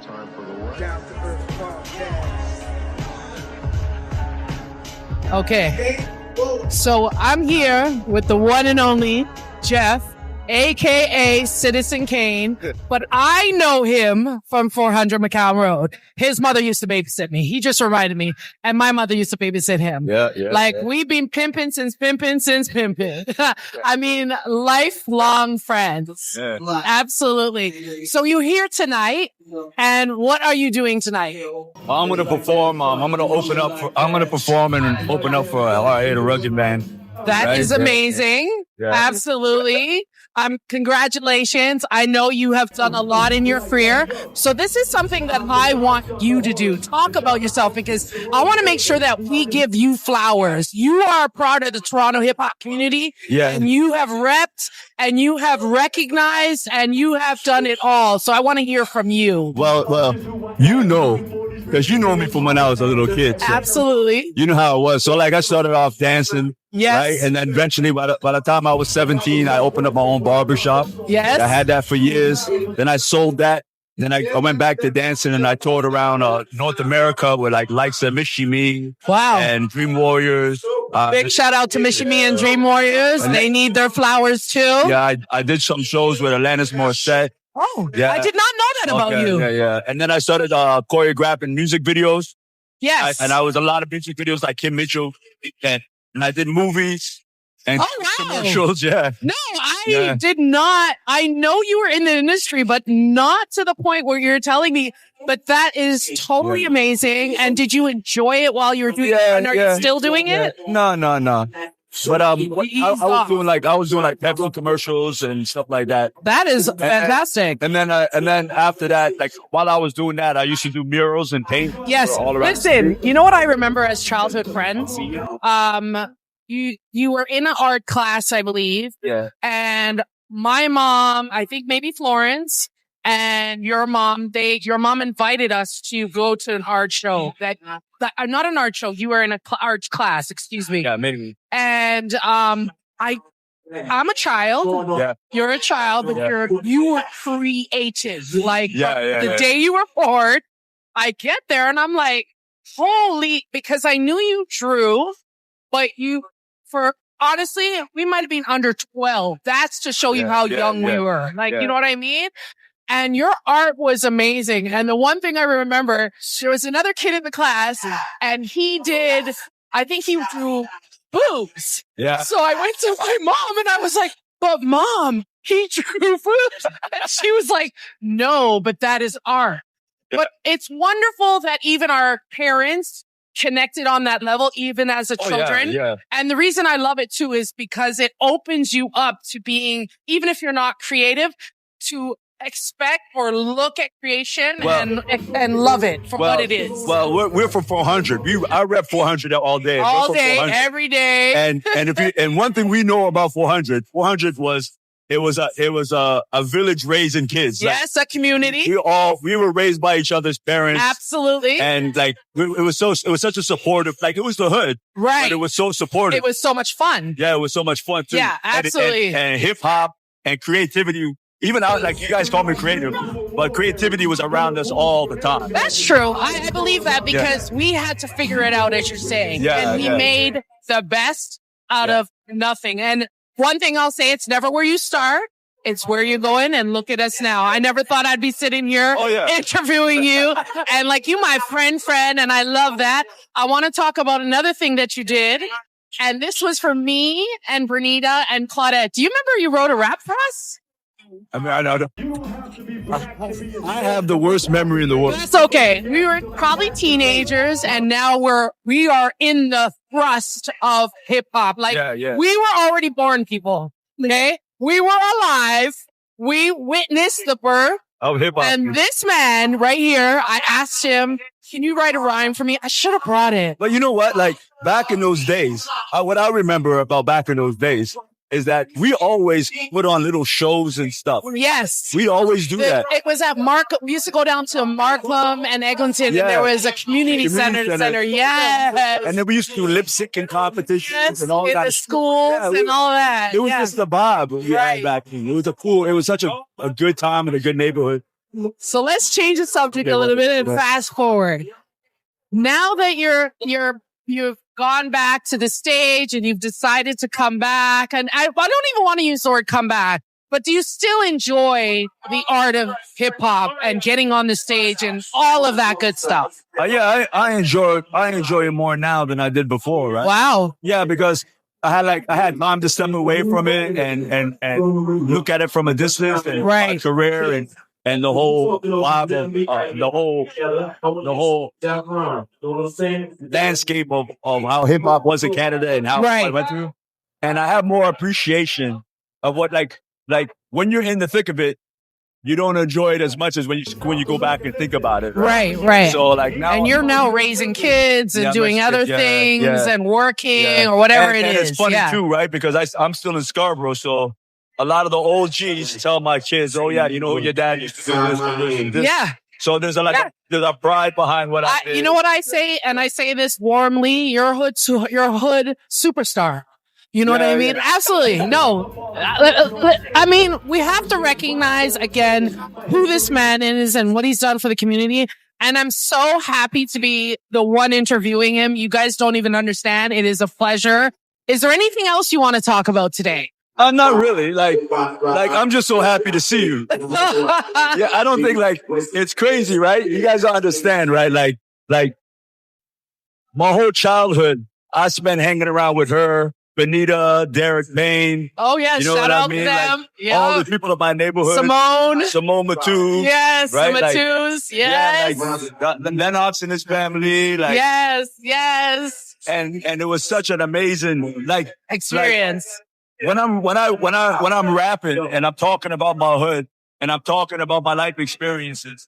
time for the work. Down to Earth Podcast. Okay, so I'm here with the one and only Jeff, aka Citizen Kane, but I know him from 400 McCown Road. His mother used to babysit me. He just reminded me, and my mother used to babysit him. We've been pimping since pimping. I mean, lifelong friends. Yeah. Absolutely. So you're here tonight, and what are you doing tonight? I'm gonna perform. I'm gonna perform and open up for LRA, the Rugged Band. That is amazing. Yeah. Absolutely. Congratulations. I know you have done a lot in your career. So this is something that I want you to do. Talk about yourself, because I want to make sure that we give you flowers. You are part of the Toronto hip hop community. Yeah. And you have repped and you have recognized and you have done it all. So I want to hear from you. Well, you know, because you know me from when I was a little kid. So Absolutely. you know how it was. So like I started off dancing. Yes. Right? And then eventually by the time I was 17, I opened up my own barbershop. Yes. I had that for years. Then I sold that. Then I went back to dancing and I toured around North America with likes of Mishi Me. Wow. And Dream Warriors. Big shout out to Mishi Me and Dream Warriors. They need their flowers too. Yeah, I did some shows with Alanis Morissette. Oh, Yeah. I did not know that about you. Yeah. And then I started choreographing music videos. Yes. And I was a lot of music videos like Kim Mitchell. And I did movies and commercials. Yeah. No, I did not. I know you were in the industry, but not to the point where you're telling me. But that is totally amazing. And did you enjoy it while you were doing it? And are you still doing it? No. But I was doing like Pepsi commercials and stuff like that. That is fantastic. And then after that, like while I was doing that, I used to do murals and paint. Yes. all around. Listen, you know what I remember as childhood friends? You were in an art class, I believe. Yeah. And my mom, I think maybe Florence, and your mom invited us to go to an art show. Not an art show. You were in an art class. Excuse me. Yeah, maybe. And I'm a child. Yeah. You're a child, but you were creative. Like the yeah. day you were born, I get there and I'm like, holy, because I knew you drew, but honestly, we might have been under 12. That's to show you how young we were. You know what I mean? And your art was amazing. And the one thing I remember, there was another kid in the class and I think he drew boobs. Yeah. So I went to my mom and I was like, but mom, he drew boobs. And she was like, no, but that is art. Yeah. But it's wonderful that even our parents connected on that level, even as a children. Yeah. And the reason I love it too is because it opens you up to being, even if you're not creative, to expect or look at creation and love it for what it is. Well, we're from 400. I rep 400 all day. All day, every day. And one thing we know about 400 was it was a village raising kids. Yes, a community. We were raised by each other's parents. Absolutely. And it was such a supportive, it was the hood. Right. But it was so supportive. It was so much fun. Yeah, it was so much fun too. Yeah, absolutely. And hip hop and creativity. Even you guys call me creative, but creativity was around us all the time. That's true. I believe that because we had to figure it out, as you're saying. Yeah, and we made the best out of nothing. And one thing I'll say, it's never where you start. It's where you're going, and look at us now. I never thought I'd be sitting here interviewing you. And you, my friend, and I love that. I want to talk about another thing that you did. And this was for me and Bernita and Claudette. Do you remember you wrote a rap for us? I mean, I have the worst memory in the world. That's okay. We were probably teenagers, and now we are in the thrust of hip hop. We were already born, people. Okay, we were alive. We witnessed the birth of hip hop. And this man right here, I asked him, "Can you write a rhyme for me?" I should have brought it. But you know what? Back in those days, what I remember about back in those days is that we always put on little shows and stuff. Yes. We always do that. It was at we used to go down to Markham and Eglinton, and there was a community center. Yes. And then we used to do lip syncing competitions and all that. In the schools and all that. It was just the vibe we had back then. It was such a good time in a good neighborhood. So let's change the subject a little bit and fast forward. Now that you've gone back to the stage and you've decided to come back, and I don't even want to use the word come back, but do you still enjoy the art of hip hop and getting on the stage and all of that good stuff? Yeah, I enjoy it more now than I did before, right? Wow. Yeah, because I had time to step away from it and look at it from a distance and my career and the whole vibe of the whole landscape of how hip hop was in Canada and how I went through. And I have more appreciation of what like when you're in the thick of it, you don't enjoy it as much as when you go back and think about it. Right. So like now, and you're now raising kids and doing other things and working or whatever it is. And it's funny too, right? Because I'm still in Scarborough, so a lot of the OGs tell my kids, "Oh yeah, you know your dad used to do this and this." Yeah. So there's a pride behind what I did. You know what I say, and I say this warmly: you're a hood superstar. You know what I mean? Yeah. Absolutely. No. I mean, we have to recognize, again, who this man is and what he's done for the community. And I'm so happy to be the one interviewing him. You guys don't even understand. It is a pleasure. Is there anything else you want to talk about today? Not really. Like I'm just so happy to see you. Yeah, I don't think it's crazy, right? You guys don't understand, right? Like my whole childhood, I spent hanging around with her. Benita, Derek Payne. Oh, yeah. Shout out to them. All the people of my neighborhood. Simone Matthews. Yes, right? Matthews. Yes. Yeah, Lennox and his family. Yes. And it was such an amazing experience. When I'm rapping and I'm talking about my hood and I'm talking about my life experiences,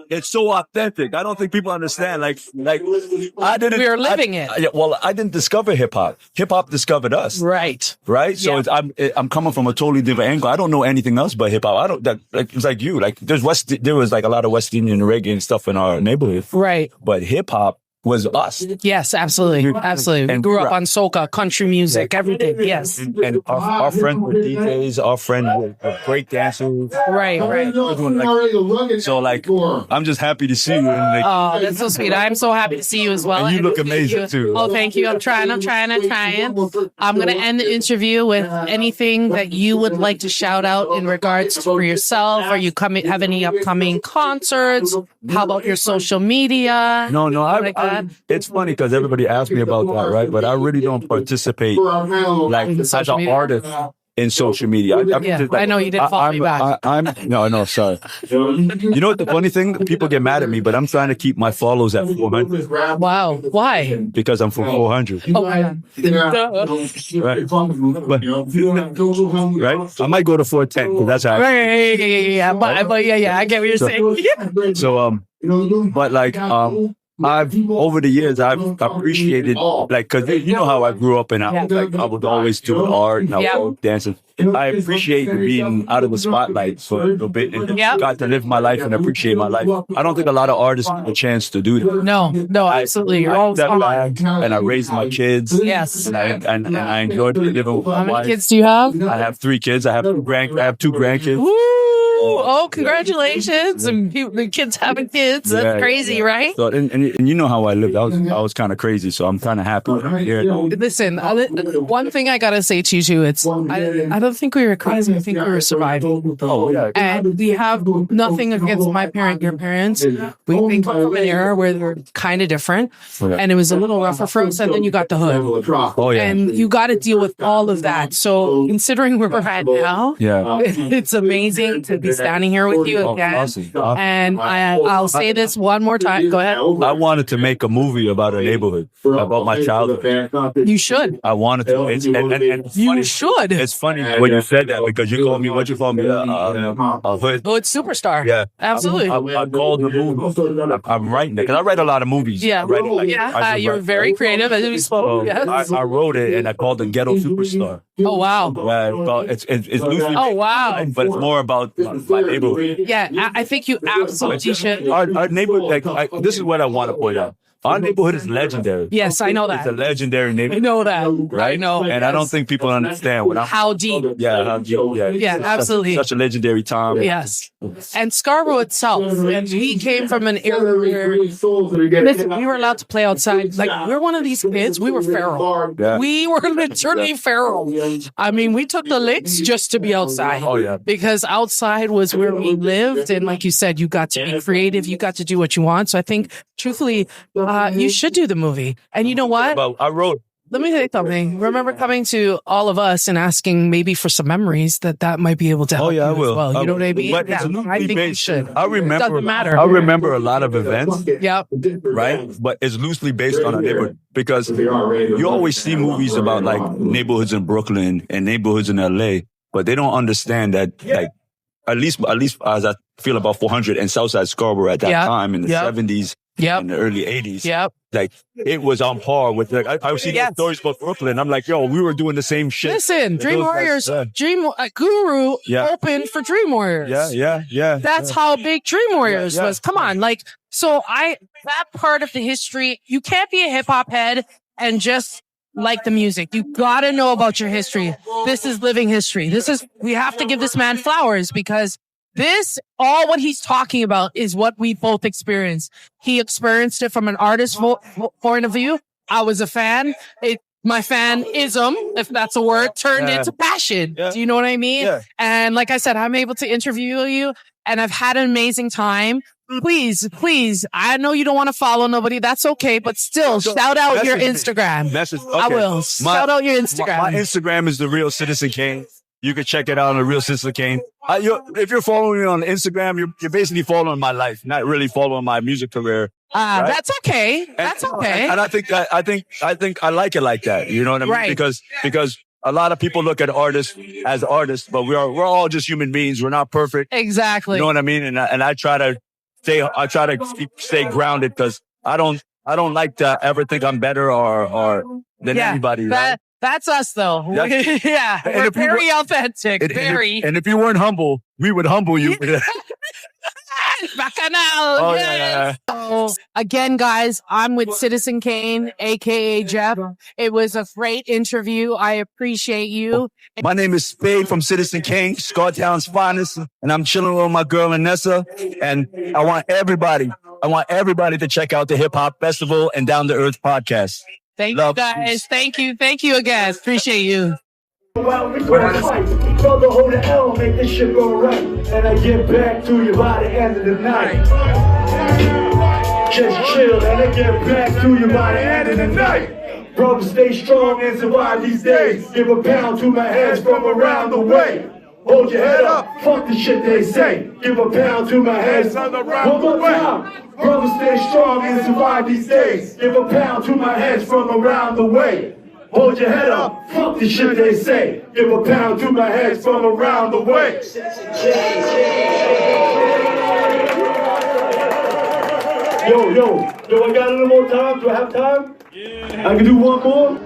it's so authentic. I don't think people understand. I didn't. We are living it. I didn't discover hip hop. Hip hop discovered us. Right. So I'm coming from a totally different angle. I don't know anything else but hip hop. It's like you. There was a lot of West Indian reggae and stuff in our neighborhood. Right. But hip hop was us. Yes, absolutely. Absolutely. We grew up on soca, country music, everything. Yes. And our friends were DJs, our friends were break dancers. Right. So I'm just happy to see you. And oh, that's so sweet. I'm so happy to see you as well. And you look amazing too. Oh, thank you. I'm trying. I'm going to end the interview with anything that you would like to shout out in regards to for yourself. Are you have any upcoming concerts? How about your social media? No, it's funny because everybody asks me about that, right? But I really don't participate as an artist in social media. I know you didn't follow me back. No, sorry. You know what the funny thing? People get mad at me, but I'm trying to keep my follows at 400. Wow. Why? Because I'm from 400. Oh, yeah. Right? I might go to 410 because that's how Yeah. But I get what you're saying. So, I've over the years I've appreciated because you know how I grew up and I would always do art and I would always dancing. I appreciate being out of the spotlight for a little bit and got to live my life and appreciate my life. I don't think a lot of artists get a chance to do that. No, absolutely. You're always and I raised my kids. Yes, and I enjoyed living with my wife. How many kids do you have? I have 3 kids. I have two grandkids. Woo! Oh, congratulations! And the kids having kids. That's crazy, right? So, and you know how I lived. I was kind of crazy, so I'm kind of happy. Listen, one thing I gotta say to you too, it's I don't think we were crazy. I think we were surviving. Oh, yeah. And we have nothing against your parents. We come from an era where they're kind of different, and it was a little rougher for us. And then you got the hood. Oh, yeah. And you got to deal with all of that. So considering where we're at now, it's amazing to be standing here with you again. Awesome. And I'll say this one more time. Go ahead. I wanted to make a movie about a neighborhood, about my childhood. You should. I wanted to. You should. It's funny when you said that because you called me, what you called me? A hood. Oh, it's superstar. Yeah. Absolutely. I called the movie. I'm writing it because I write a lot of movies. Yeah. You're very creative as we spoke. Yes. I wrote it and I called it Ghetto Superstar. Oh, wow. It's loosely. Oh, wow. But it's more about my neighborhood. Yeah, I think you absolutely should. Our neighborhood, this is what I want to point out. Our neighborhood is legendary. Yes, I know that. It's a legendary neighborhood. I know that. Right? I know. And I don't think people understand what I'm... How deep. Yeah, how deep. Yeah, absolutely. Such a legendary time. Yes. And Scarborough itself, and we came from an era where, listen, we were allowed to play outside. Like, we're one of these kids, we were feral. Yeah. We were literally feral. I mean, we took the licks just to be outside. Oh, yeah. Because outside was where we lived. And like you said, you got to be creative. You got to do what you want. So I think, truthfully, you should do the movie. And you know what? Well, I wrote... Let me say something. Remember coming to all of us and asking maybe for some memories that might be able to help you I will. as well. You know what I mean? But Yeah, it's I think you should. I remember. Doesn't matter. I remember a lot of events. Yep. Right? But it's loosely based on a neighborhood because you always see movies about like neighborhoods in Brooklyn and neighborhoods in LA, but they don't understand that like at least as I feel about 400 and Southside Scarborough at that time in the 70s. Yep. In the early 80s. Yep. Like, it was on par with, like, I was seeing stories about Brooklyn. I'm like, yo, we were doing the same shit. Listen, Dream Warriors, Guru opened for Dream Warriors. Yeah. That's how big Dream Warriors was. Come on. Like, so that part of the history, you can't be a hip hop head and just like the music. You gotta know about your history. This is living history. We have to give this man flowers because all what he's talking about is what we both experienced. He experienced it from an artist's point of view. I was a fan. My fanism, if that's a word, turned into passion. Yeah. Do you know what I mean? Yeah. And like I said, I'm able to interview you and I've had an amazing time. Please, I know you don't want to follow nobody. That's okay. But still, shout out your Instagram. Okay. I will. Shout out your Instagram. My Instagram is The Real Citizen Kane. You can check it out on The Real Citizen Kane. If you're following me on Instagram, you're basically following my life, not really following my music career. Right? That's okay. That's okay. And I think I like it like that. You know what I mean? Right. Because a lot of people look at artists as artists, but we're all just human beings. We're not perfect. Exactly. You know what I mean? And I try to stay grounded because I don't like to ever think I'm better or than anybody. Right? That's us, though. Yeah, we're very authentic. And if you weren't humble, we would humble you. Bacchanal. Yeah. So, again, guys, I'm with Citizen Kane, a.k.a. Jeff. It was a great interview. I appreciate you. My name is Spade from Citizen Kane, Scartown's finest, and I'm chilling with my girl, Anessa. And I want everybody to check out the Hip Hop Festival and Down to Earth podcast. Thank you, guys. Thank you again. Appreciate you. Well, we gonna fight. Brother, hold the L, make this shit go right. And I get back to you by the end of the night. Just chill, and I get back to you by the end of the night. Brother, stay strong and survive these days. Give a pound to my heads from around the way. Hold your head up, fuck the shit they say. Give a pound to my head. One more time. Brother, stay strong and survive these days. Give a pound to my head from around the way. Hold your head up, fuck the shit they say. Give a pound to my head from around the way. Yo, I got a little more time. Do I have time? Yeah. I can do one more?